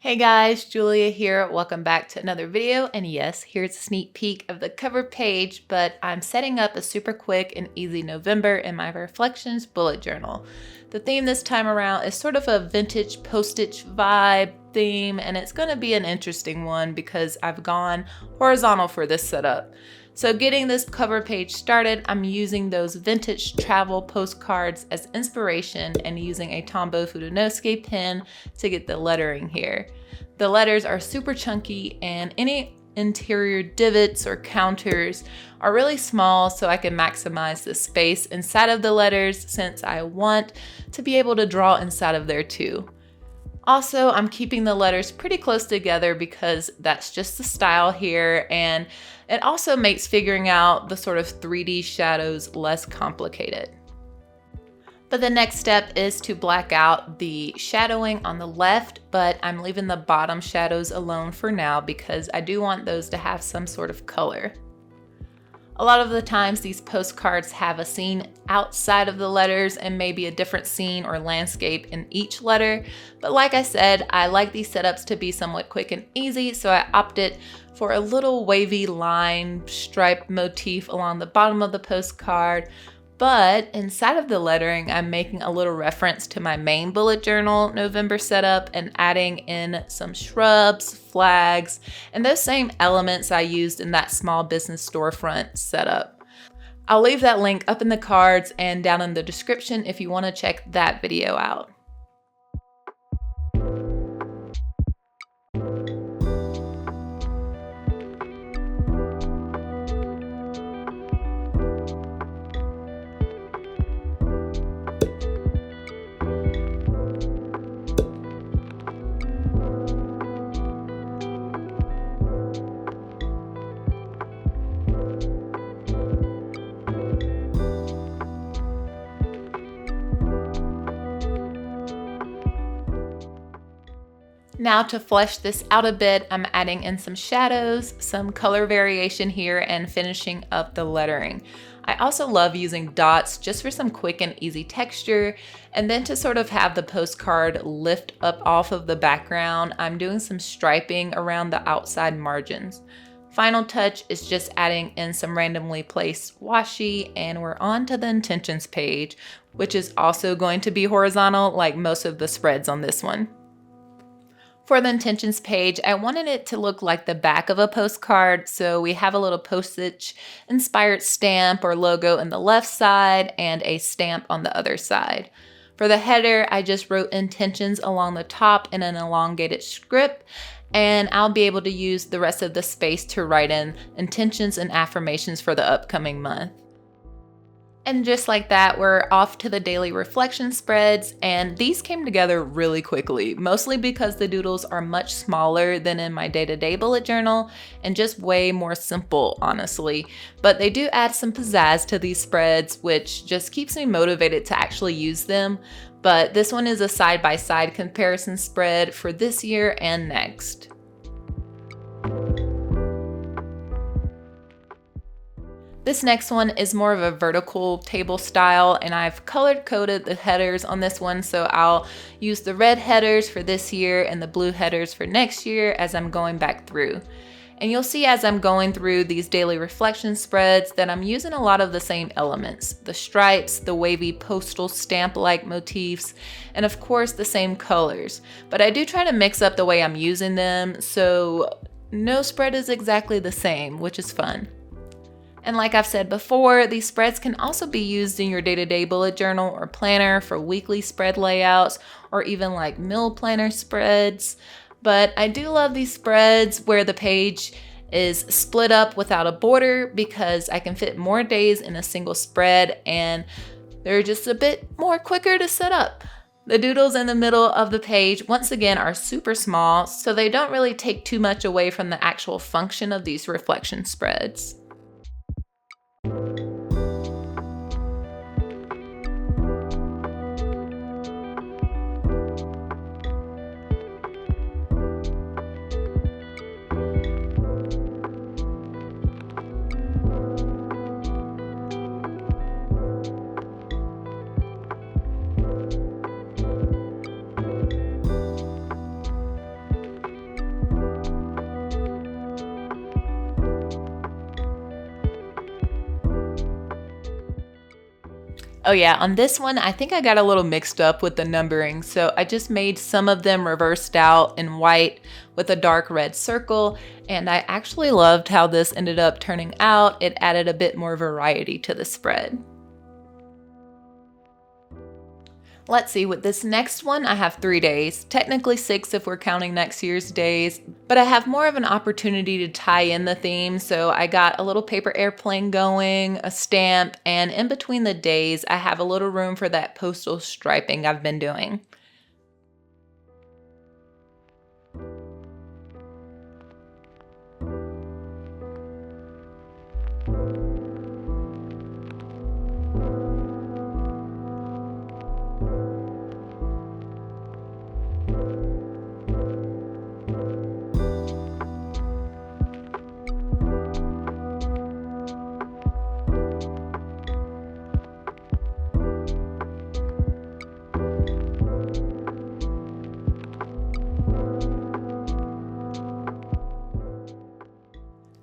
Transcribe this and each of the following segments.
Hey guys, Julia here. Welcome back to another video. And yes, here's a sneak peek of the cover page, but I'm setting up a super quick and easy November in my Reflections bullet journal. The theme this time around is sort of a vintage postage vibe theme, and it's going to be an interesting one because I've gone horizontal for this setup. So getting this cover page started, I'm using those vintage travel postcards as inspiration and using a Tombow Fudenosuke pen to get the lettering here. The letters are super chunky and any interior divots or counters are really small, so I can maximize the space inside of the letters since I want to be able to draw inside of there too. Also, I'm keeping the letters pretty close together because that's just the style here, and it also makes figuring out the sort of 3D shadows less complicated. But the next step is to black out the shadowing on the left, but I'm leaving the bottom shadows alone for now because I do want those to have some sort of color. A lot of the times these postcards have a scene outside of the letters and maybe a different scene or landscape in each letter. But like I said, I like these setups to be somewhat quick and easy, so I opted for a little wavy line stripe motif along the bottom of the postcard. But inside of the lettering, I'm making a little reference to my main bullet journal November setup and adding in some shrubs, flags, and those same elements I used in that small business storefront setup. I'll leave that link up in the cards and down in the description if you want to check that video out. Now to flesh this out a bit, I'm adding in some shadows, some color variation here, and finishing up the lettering. I also love using dots just for some quick and easy texture, and then to sort of have the postcard lift up off of the background, I'm doing some striping around the outside margins. Final touch is just adding in some randomly placed washi, and we're on to the intentions page, which is also going to be horizontal like most of the spreads on this one. For the intentions page, I wanted it to look like the back of a postcard, so we have a little postage inspired stamp or logo in the left side and a stamp on the other side. For the header, I just wrote intentions along the top in an elongated script, and I'll be able to use the rest of the space to write in intentions and affirmations for the upcoming month. And just like that, we're off to the daily reflection spreads, and these came together really quickly, mostly because the doodles are much smaller than in my day-to-day bullet journal and just way more simple, honestly. But they do add some pizzazz to these spreads, which just keeps me motivated to actually use them. But this one is a side-by-side comparison spread for this year and next. This next one is more of a vertical table style, and I've colored coded the headers on this one, so I'll use the red headers for this year and the blue headers for next year as I'm going back through. And you'll see as I'm going through these daily reflection spreads that I'm using a lot of the same elements, the stripes, the wavy postal stamp-like motifs, and of course the same colors. But I do try to mix up the way I'm using them, so no spread is exactly the same, which is fun. And like I've said before, these spreads can also be used in your day-to-day bullet journal or planner for weekly spread layouts or even like meal planner spreads. But I do love these spreads where the page is split up without a border because I can fit more days in a single spread and they're just a bit more quicker to set up. The doodles in the middle of the page, once again, are super small, so they don't really take too much away from the actual function of these reflection spreads. Oh yeah, on this one, I think I got a little mixed up with the numbering. So I just made some of them reversed out in white with a dark red circle. And I actually loved how this ended up turning out. It added a bit more variety to the spread. Let's see, with this next one, I have 3 days, technically 6 if we're counting next year's days, but I have more of an opportunity to tie in the theme, so I got a little paper airplane going, a stamp, and in between the days, I have a little room for that postal striping I've been doing.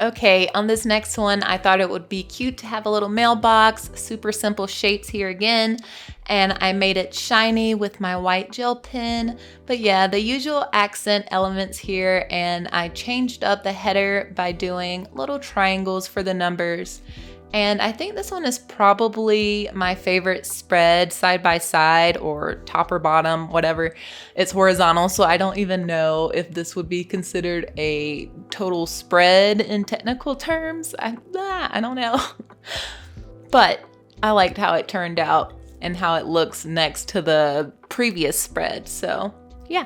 Okay, on this next one, I thought it would be cute to have a little mailbox, super simple shapes here again, and I made it shiny with my white gel pen. But yeah, the usual accent elements here, and I changed up the header by doing little triangles for the numbers. And I think this one is probably my favorite spread side by side or top or bottom, whatever. It's horizontal, so I don't even know if this would be considered a total spread in technical terms. I don't know. But I liked how it turned out and how it looks next to the previous spread. So yeah.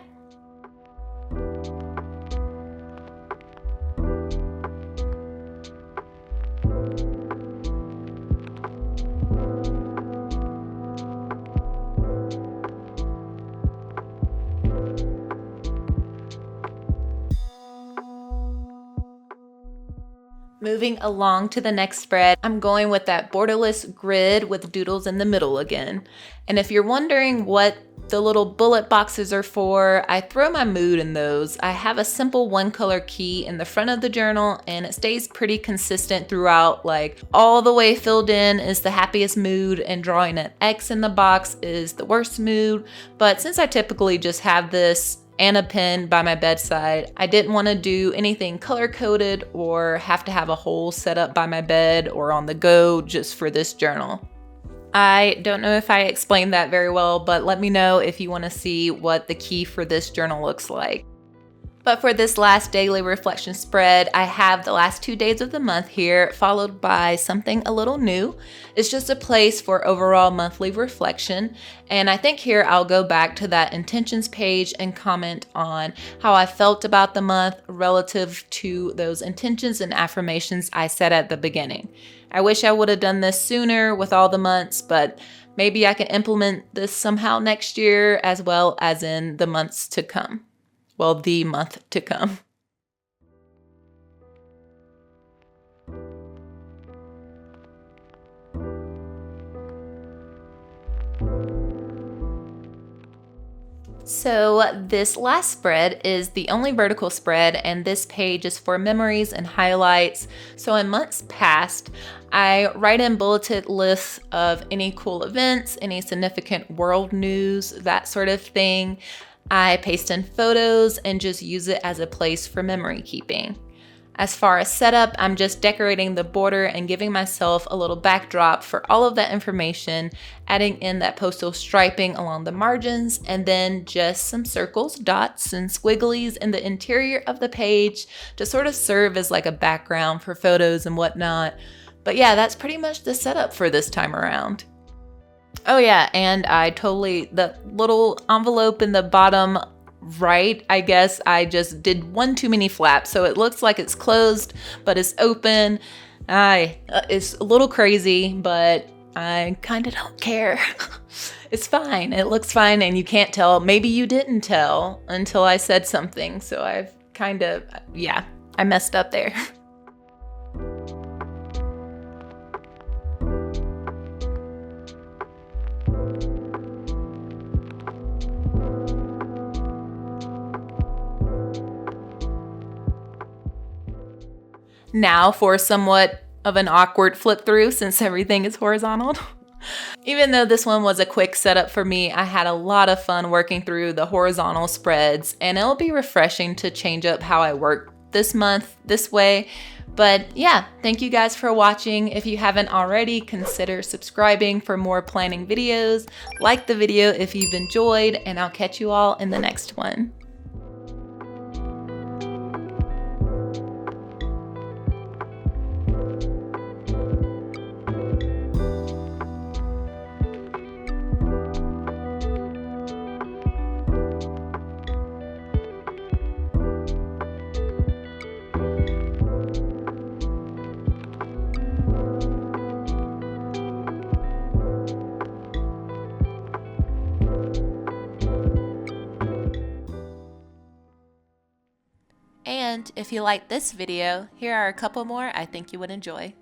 Moving along to the next spread, I'm going with that borderless grid with doodles in the middle again. And if you're wondering what the little bullet boxes are for, I throw my mood in those. I have a simple one color key in the front of the journal and it stays pretty consistent throughout, like all the way filled in is the happiest mood and drawing an X in the box is the worst mood. But since I typically just have this and a pen by my bedside, I didn't want to do anything color-coded or have to have a whole setup by my bed or on the go just for this journal. I don't know if I explained that very well, but let me know if you want to see what the key for this journal looks like. But for this last daily reflection spread, I have the last 2 days of the month here, followed by something a little new. It's just a place for overall monthly reflection. And I think here I'll go back to that intentions page and comment on how I felt about the month relative to those intentions and affirmations I set at the beginning. I wish I would have done this sooner with all the months, but maybe I can implement this somehow next year as well as in the months to come. Well, the month to come. So this last spread is the only vertical spread, and this page is for memories and highlights. So in months past, I write in bulleted lists of any cool events, any significant world news, that sort of thing. I paste in photos and just use it as a place for memory keeping. As far as setup, I'm just decorating the border and giving myself a little backdrop for all of that information, adding in that postal striping along the margins, and then just some circles, dots, and squigglies in the interior of the page to sort of serve as like a background for photos and whatnot. But yeah, that's pretty much the setup for this time around. Oh yeah, and the little envelope in the bottom right, I guess I just did one too many flaps. So it looks like it's closed, but it's open. It's a little crazy, but I kind of don't care. It's fine. It looks fine and you can't tell. Maybe you didn't tell until I said something. So I messed up there. Now for somewhat of an awkward flip through since everything is horizontal. Even though this one was a quick setup for me, I had a lot of fun working through the horizontal spreads, and it'll be refreshing to change up how I work this month this way. But yeah, thank you guys for watching. If you haven't already, consider subscribing for more planning videos. Like the video if you've enjoyed, and I'll catch you all in the next one. And if you like this video, here are a couple more I think you would enjoy.